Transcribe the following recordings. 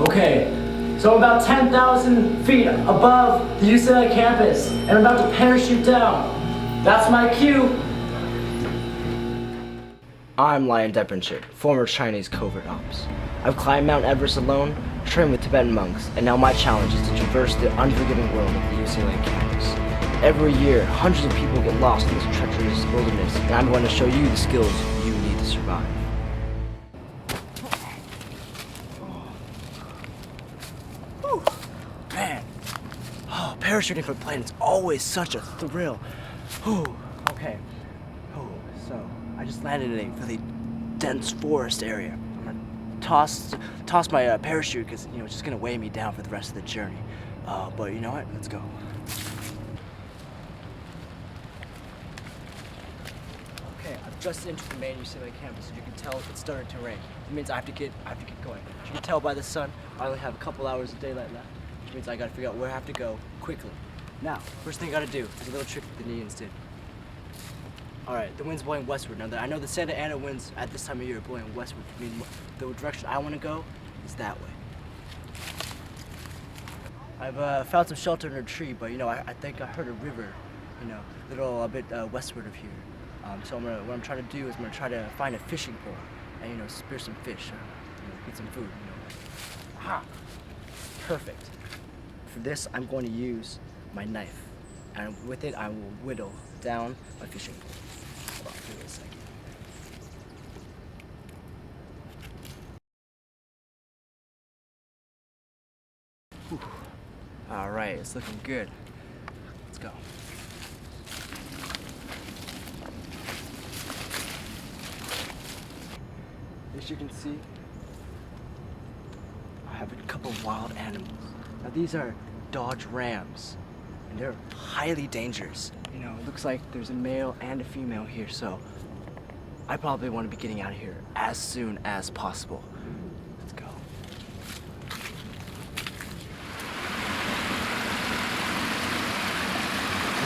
Okay, so I'm about 10,000 feet above the UCLA campus, and I'm about to parachute down. That's my cue. I'm Derrick Chu, former Chinese covert ops. I've climbed Mount Everest alone, trained with Tibetan monks, and now my challenge is to traverse the unforgiving world of the UCLA campus. Every year, hundreds of people get lost in this treacherous wilderness, and I'm going to show you the skills you need to survive. Whew. Man, parachuting from a plane is always such a thrill. Whew. Okay, so I just landed in a really dense forest area. I'm gonna toss my parachute because it's just gonna weigh me down for the rest of the journey. But you know what? Let's go. Okay, I've just entered the main UCLA campus, and you can tell it's starting to rain. It means I have to get going. As you can tell by the sun, I only have a couple hours of daylight left, which means I gotta figure out where I have to go quickly. Now, first thing I gotta do is a little trick that the Indians did. Alright, the wind's blowing westward. Now, I know the Santa Ana winds at this time of year are blowing westward. I mean, the direction I want to go is that way. I've found some shelter in a tree, but I think I heard a river, a bit westward of here. So what I'm trying to do is I'm gonna try to find a fishing pole and spear some fish, get some food. Aha! Perfect. For this, I'm going to use my knife, and with it, I will whittle down my fishing pole. Hold on, give me a second. Whew. All right, it's looking good. Let's go. As you can see, I have a couple wild animals. Now these are Dodge Rams, and they're highly dangerous. It looks like there's a male and a female here, so I probably want to be getting out of here as soon as possible. Let's go.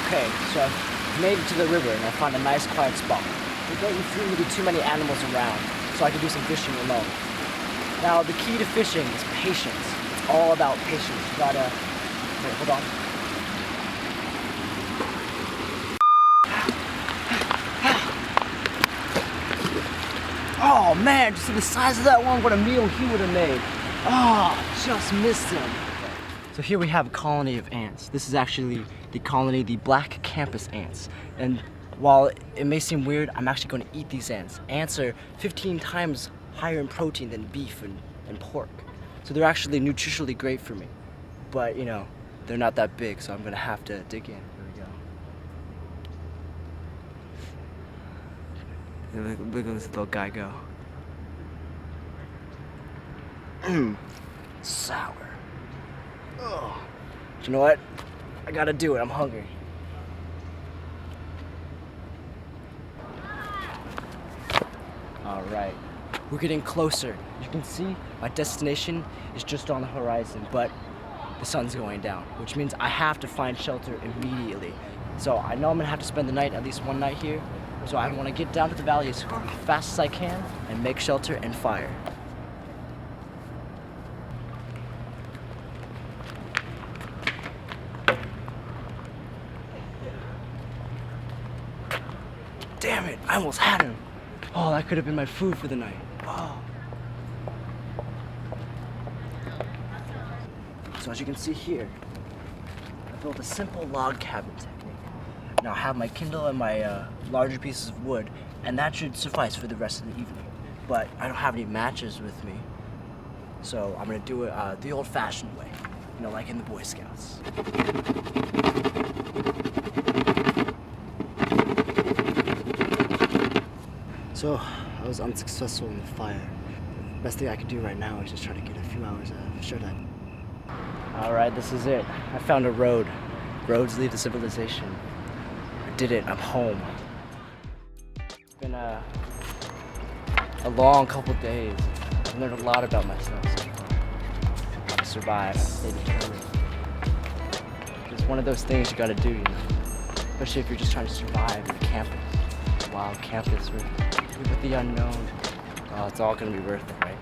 Okay, so I've made it to the river and I found a nice quiet spot. There doesn't seem to be too many animals around, so I can do some fishing alone. Now, the key to fishing is patience. It's all about patience. You gotta... Wait, hold on. Oh man, just see the size of that one, what a meal he would have made. Oh, just missed him. So here we have a colony of ants. This is actually the colony, the black campus ants. And while it may seem weird, I'm actually going to eat these ants. Ants are 15 times higher in protein than beef and pork. So they're actually nutritionally great for me. But they're not that big, so I'm gonna have to dig in. Here we go. Look at this little guy go. Sour. Oh. You know what? I gotta do it. I'm hungry. All right. We're getting closer. You can see my destination is just on the horizon, but the sun's going down, which means I have to find shelter immediately. So I know I'm gonna have to spend the night, at least one night here. So I want to get down to the valley as fast as I can and make shelter and fire. Damn it, I almost had him. Oh, that could have been my food for the night. Oh. So as you can see here, I built a simple log cabin technique. Now I have my Kindle and my larger pieces of wood, and that should suffice for the rest of the evening. But I don't have any matches with me, so I'm gonna do it the old-fashioned way, like in the Boy Scouts. So I was unsuccessful in the fire. Best thing I can do right now is just try to get a few hours of shut-eye. All right, this is it. I found a road. Roads lead to civilization. I did it. I'm home. It's been a long couple days. I've learned a lot about myself so far. How to survive, how to stay determined. It's one of those things you gotta do, especially if you're just trying to survive on campus. Wild campus with the unknown. Oh, it's all gonna be worth it, right?